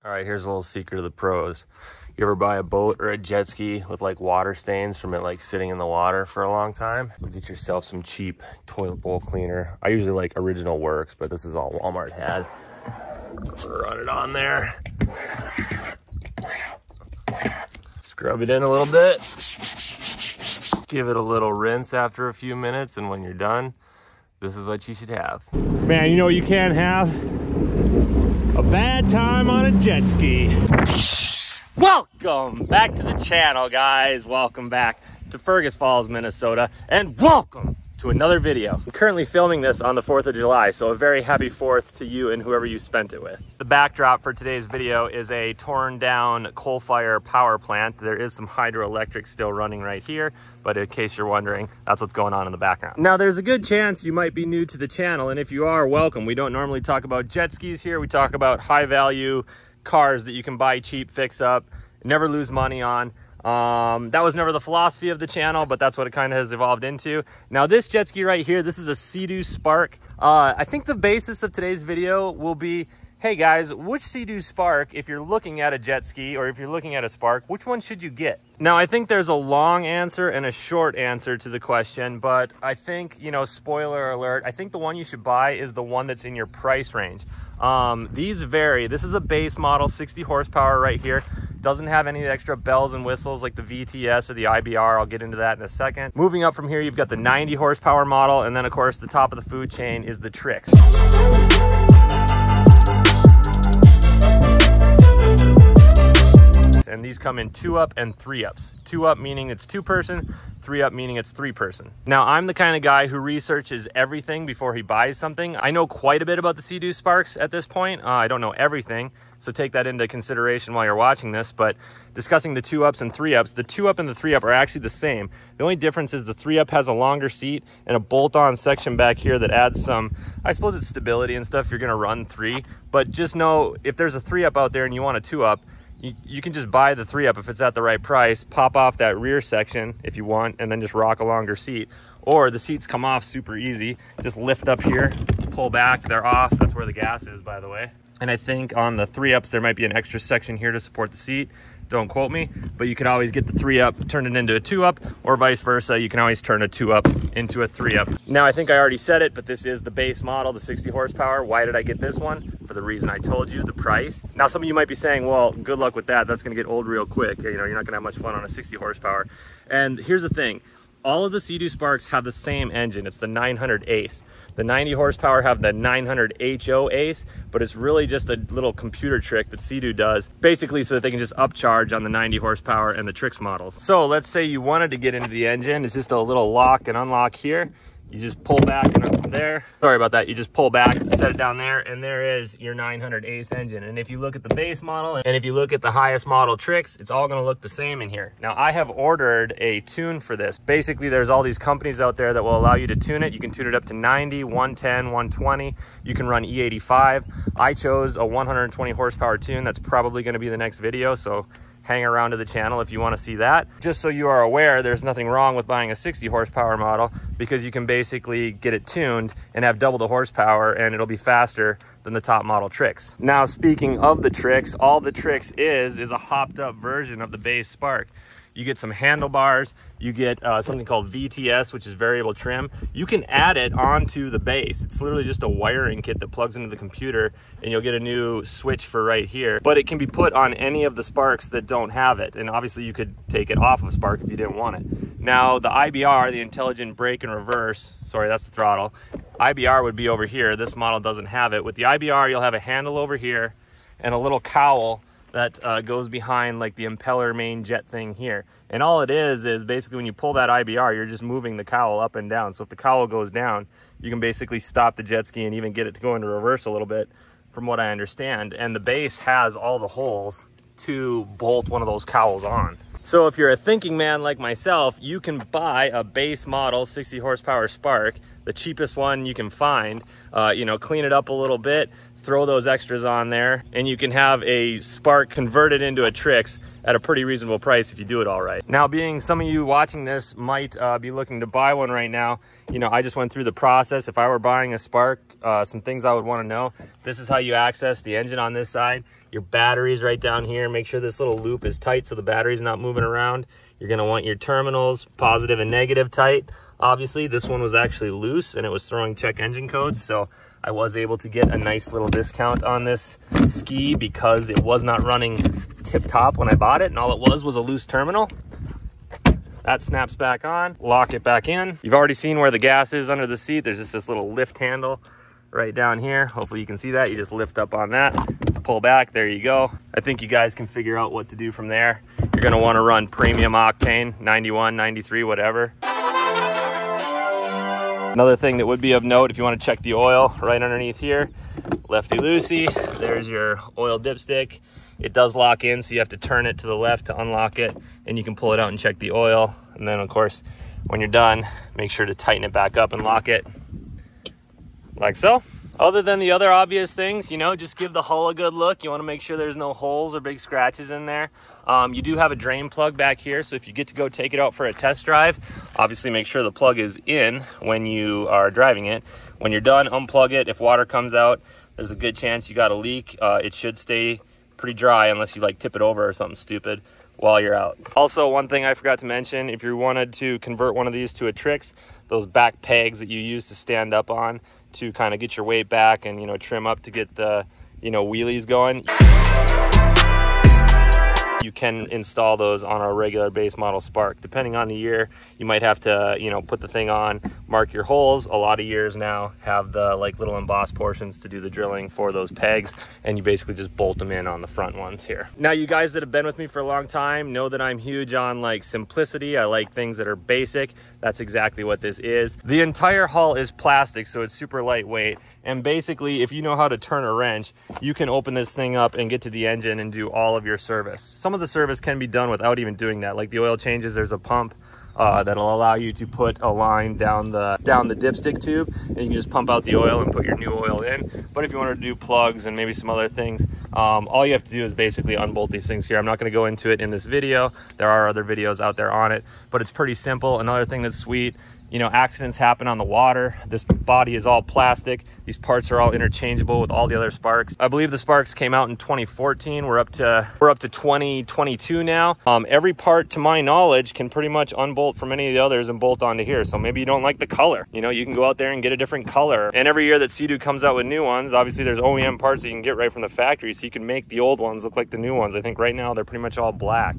All right, here's a little secret of the pros. You ever buy a boat or a jet ski with like water stains from it like sitting in the water for a long time? So get yourself some cheap toilet bowl cleaner. I usually like Original Works, but this is all Walmart had. Run it on there. Scrub it in a little bit. Give it a little rinse after a few minutes, and when you're done, this is what you should have. Man, you know what you can't have? A bad time on a jet ski. Welcome back to the channel, guys. Welcome back to Fergus Falls, Minnesota, and welcome to another video. I'm currently filming this on the 4th of July, so a very happy 4th to you and whoever you spent it with. The backdrop for today's video is a torn down coal fire power plant. There is some hydroelectric still running right here, but in case you're wondering, that's what's going on in the background. Now, there's a good chance you might be new to the channel, and if you are, welcome. We don't normally talk about jet skis here. We talk about high value cars that you can buy cheap, fix up, never lose money on. That was never the philosophy of the channel, but that's what it kind of has evolved into. Now, this jet ski right here, this is a Sea-Doo Spark. I think the basis of today's video will be, hey guys, which Sea-Doo Spark, if you're looking at a jet ski or if you're looking at a Spark, which one should you get? Now, I think there's a long answer and a short answer to the question, but I think, you know, spoiler alert, I think the one you should buy is the one that's in your price range. These vary. This is a base model, 60 horsepower right here. Doesn't have any extra bells and whistles like the VTS or the IBR. I'll get into that in a second. Moving up from here, you've got the 90 horsepower model, and then of course the top of the food chain is the Trixx. And these come in 2-up and 3-ups. 2-up meaning it's 2-person, 3-up meaning it's 3-person. Now, I'm the kind of guy who researches everything before he buys something. I know quite a bit about the Sea-Doo Sparks at this point. I don't know everything, so take that into consideration while you're watching this, but discussing the 2-ups and 3-ups, the 2-up and the 3-up are actually the same. The only difference is the 3-up has a longer seat and a bolt-on section back here that adds some, I suppose it's stability and stuff if you're gonna run 3, but just know if there's a 3-up out there and you want a 2-up, you can just buy the 3-up if it's at the right price, pop off that rear section if you want, and then just rock a longer seat. Or the seats come off super easy. Just lift up here, pull back, they're off. That's where the gas is, by the way. And I think on the 3-ups, there might be an extra section here to support the seat. Don't quote me, but you could always get the 3-up, turn it into a 2-up, or vice versa. You can always turn a 2-up into a 3-up. Now, I think I already said it, but this is the base model, the 60 horsepower. Why did I get this one? For the reason I told you, the price. Now, some of you might be saying, well, good luck with that. That's gonna get old real quick. You know, you're not gonna have much fun on a 60 horsepower. And here's the thing. All of the Sea-Doo Sparks have the same engine. It's the 900 Ace. The 90 horsepower have the 900 HO Ace, but it's really just a little computer trick that Sea-Doo does, basically so that they can just upcharge on the 90 horsepower and the Trixx models. So let's say you wanted to get into the engine. It's just a little lock and unlock here. You just pull back and up there. Sorry about that. You just pull back, set it down there, and there is your 900 Ace engine. And if you look at the base model and if you look at the highest model Trixx, it's all gonna look the same in here. Now, I have ordered a tune for this. Basically, there's all these companies out there that will allow you to tune it. You can tune it up to 90, 110, 120. You can run E85. I chose a 120 horsepower tune. That's probably gonna be the next video, so hang around to the channel if you want to see that. Just so you are aware, there's nothing wrong with buying a 60 horsepower model because you can basically get it tuned and have double the horsepower and it'll be faster than the top model Trixx. Now, speaking of the Trixx, all the Trixx is a hopped up version of the base Spark. You get some handlebars, you get something called VTS, which is variable trim. You can add it onto the base. It's literally just a wiring kit that plugs into the computer and you'll get a new switch for right here. But it can be put on any of the Sparks that don't have it. And obviously you could take it off of Spark if you didn't want it. Now, the IBR, the intelligent brake and reverse, sorry, that's the throttle. IBR would be over here. This model doesn't have it. With the IBR, you'll have a handle over here and a little cowl that goes behind like the impeller main jet thing here. And all it is basically when you pull that IBR, you're just moving the cowl up and down. So if the cowl goes down, you can basically stop the jet ski and even get it to go into reverse a little bit, from what I understand. And the base has all the holes to bolt one of those cowls on. So if you're a thinking man like myself, you can buy a base model 60 horsepower Spark, the cheapest one you can find, you know, clean it up a little bit, throw those extras on there, and you can have a Spark converted into a Trixx at a pretty reasonable price if you do it all right. Now, being some of you watching this might be looking to buy one right now, you know, I just went through the process. If I were buying a Spark, some things I would want to know. This is how you access the engine on this side. Your battery's right down here. Make sure this little loop is tight so the battery's not moving around. You're going to want your terminals, positive and negative, tight. Obviously, this one was actually loose and it was throwing check engine codes, so I was able to get a nice little discount on this ski because it was not running tip-top when I bought it, and all it was a loose terminal. That snaps back on, lock it back in. You've already seen where the gas is under the seat. There's just this little lift handle right down here. Hopefully you can see that. You just lift up on that, pull back, there you go. I think you guys can figure out what to do from there. You're gonna wanna run premium octane, 91, 93, whatever. Another thing that would be of note, if you want to check the oil, right underneath here, lefty-loosey, there's your oil dipstick. It does lock in, so you have to turn it to the left to unlock it, and you can pull it out and check the oil. And then, of course, when you're done, make sure to tighten it back up and lock it, like so. Other than the other obvious things, you know, just give the hull a good look. You want to make sure there's no holes or big scratches in there. You do have a drain plug back here, so if you get to go take it out for a test drive, obviously make sure the plug is in when you are driving it. When you're done, unplug it. If water comes out, there's a good chance you got a leak. It should stay pretty dry unless you like tip it over or something stupid while you're out. Also, one thing I forgot to mention, if you wanted to convert one of these to a Trixx, those back pegs that you use to stand up on to kind of get your weight back and, you know, trim up to get the, you know, wheelies going, you can install those on a regular base model Spark. Depending on the year, you might have to, you know, put the thing on, mark your holes. A lot of years now have the like little embossed portions to do the drilling for those pegs, and you basically just bolt them in on the front ones here. Now, you guys that have been with me for a long time know that I'm huge on like simplicity. I like things that are basic. That's exactly what this is. The entire hull is plastic, so it's super lightweight. And basically, if you know how to turn a wrench, you can open this thing up and get to the engine and do all of your service. Some of the service can be done without even doing that. Like the oil changes, there's a pump that'll allow you to put a line down the dipstick tube, and you can just pump out the oil and put your new oil in. But if you wanted to do plugs and maybe some other things, all you have to do is basically unbolt these things here. I'm not going to go into it in this video. There are other videos out there on it, but it's pretty simple. Another thing that's sweet, you know, accidents happen on the water. This body is all plastic. These parts are all interchangeable with all the other Sparks. I believe the Sparks came out in 2014. We're up to 2022 now. Every part, to my knowledge, can pretty much unbolt from any of the others and bolt onto here. So maybe you don't like the color. You know, you can go out there and get a different color. And every year that Sea-Doo comes out with new ones, obviously there's OEM parts that you can get right from the factory, so you can make the old ones look like the new ones. I think right now they're pretty much all black.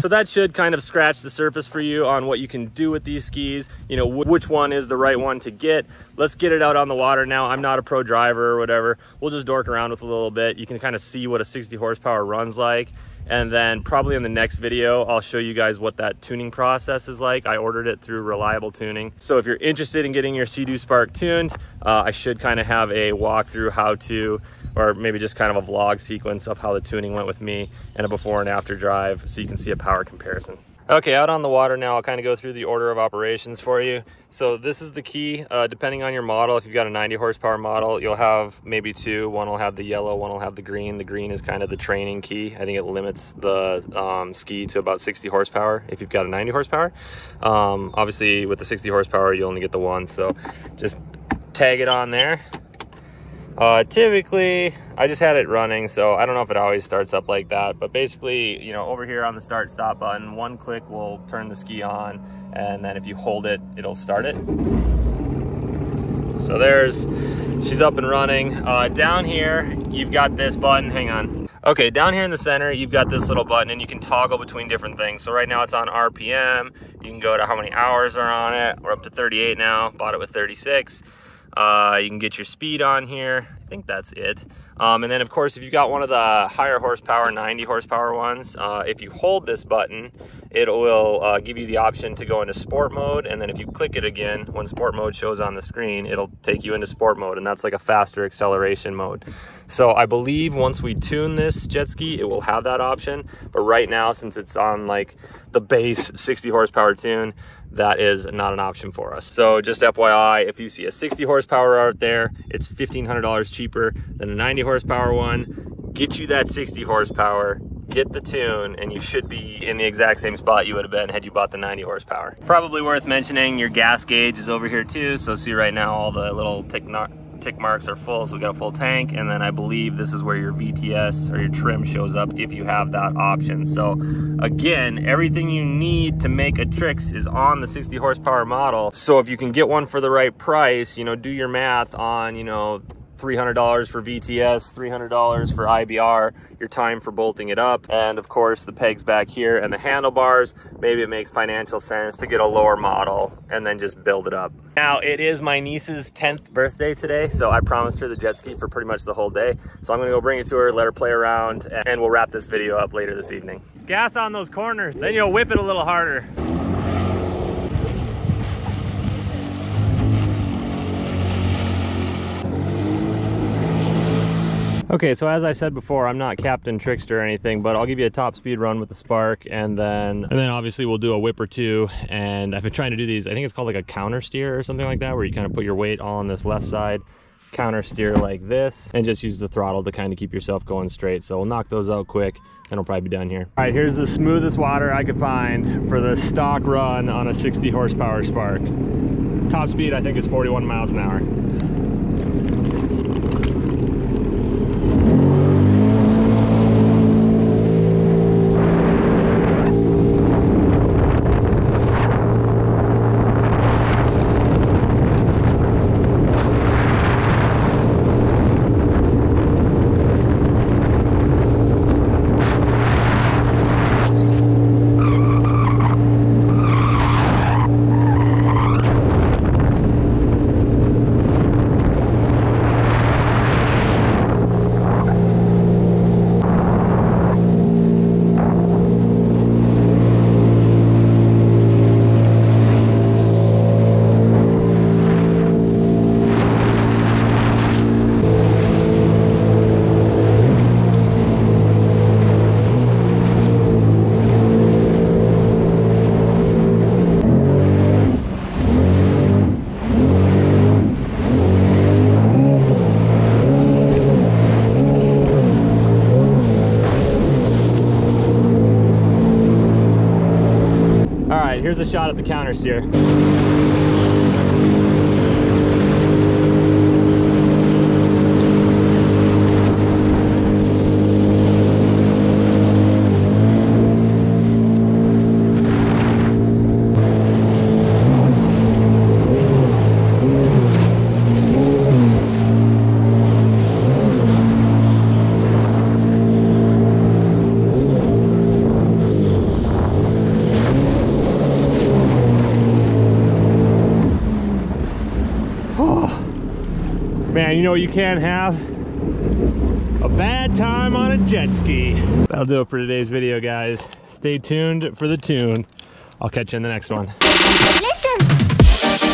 So that should kind of scratch the surface for you on what you can do with these skis, you know, which one is the right one to get. Let's get it out on the water now. I'm not a pro driver or whatever. We'll just dork around with a little bit. You can kind of see what a 60 horsepower runs like. And then probably in the next video, I'll show you guys what that tuning process is like. I ordered it through Reliable Tuning. So if you're interested in getting your Sea-Doo Spark tuned, I should kind of have a walkthrough how to, or maybe just kind of a vlog sequence of how the tuning went with me and a before and after drive, so you can see a power comparison. Okay, out on the water now, I'll kind of go through the order of operations for you. So this is the key, depending on your model. If you've got a 90 horsepower model, you'll have maybe two. One will have the yellow, one will have the green. The green is kind of the training key. I think it limits the ski to about 60 horsepower if you've got a 90 horsepower. Obviously, with the 60 horsepower, you only get the one, so just tag it on there. Typically, I just had it running, so I don't know if it always starts up like that, but basically, you know, over here on the start stop button, one click will turn the ski on, and then if you hold it, it'll start it. So she's up and running. Down here, you've got this button, hang on. Okay, down here in the center, you've got this little button, and you can toggle between different things. So right now it's on RPM. You can go to how many hours are on it. We're up to 38 now, bought it with 36. You can get your speed on here. I think that's it. And then of course, if you've got one of the higher horsepower, 90 horsepower ones, if you hold this button, it will give you the option to go into sport mode. And then if you click it again, when sport mode shows on the screen, it'll take you into sport mode. And that's like a faster acceleration mode. So I believe once we tune this jet ski, it will have that option. But right now, since it's on like the base 60 horsepower tune, that is not an option for us. So just FYI, if you see a 60 horsepower out there, it's $1,500 cheaper than a 90 horsepower one. Get you that 60 horsepower, get the tune, and you should be in the exact same spot you would have been had you bought the 90 horsepower. Probably worth mentioning, your gas gauge is over here too. So see right now all the little tick marks are full, so we got a full tank. And then I believe this is where your VTS or your trim shows up if you have that option. So again, everything you need to make a Trixx is on the 60 horsepower model. So if you can get one for the right price, you know, do your math on, you know, $300 for VTS, $300 for IBR, your time for bolting it up, and of course the pegs back here and the handlebars. Maybe it makes financial sense to get a lower model and then just build it up. Now, it is my niece's 10th birthday today, so I promised her the jet ski for pretty much the whole day. So I'm gonna go bring it to her, let her play around, and we'll wrap this video up later this evening. Gas on those corners, then you'll whip it a little harder. Okay, so as I said before, I'm not Captain Trixx or anything, but I'll give you a top speed run with the Spark, and then obviously we'll do a whip or two. And I've been trying to do these, I think it's called like a counter steer or something like that, where you kind of put your weight all on this left side, counter steer like this, and just use the throttle to kind of keep yourself going straight. So we'll knock those out quick, and we'll probably be done here. All right, here's the smoothest water I could find for the stock run on a 60 horsepower Spark. Top speed, I think, is 41 miles an hour. Here's a shot at the counter steer. Man, you know you can't have a bad time on a jet ski. That'll do it for today's video, guys. Stay tuned for the tune. I'll catch you in the next one. Listen.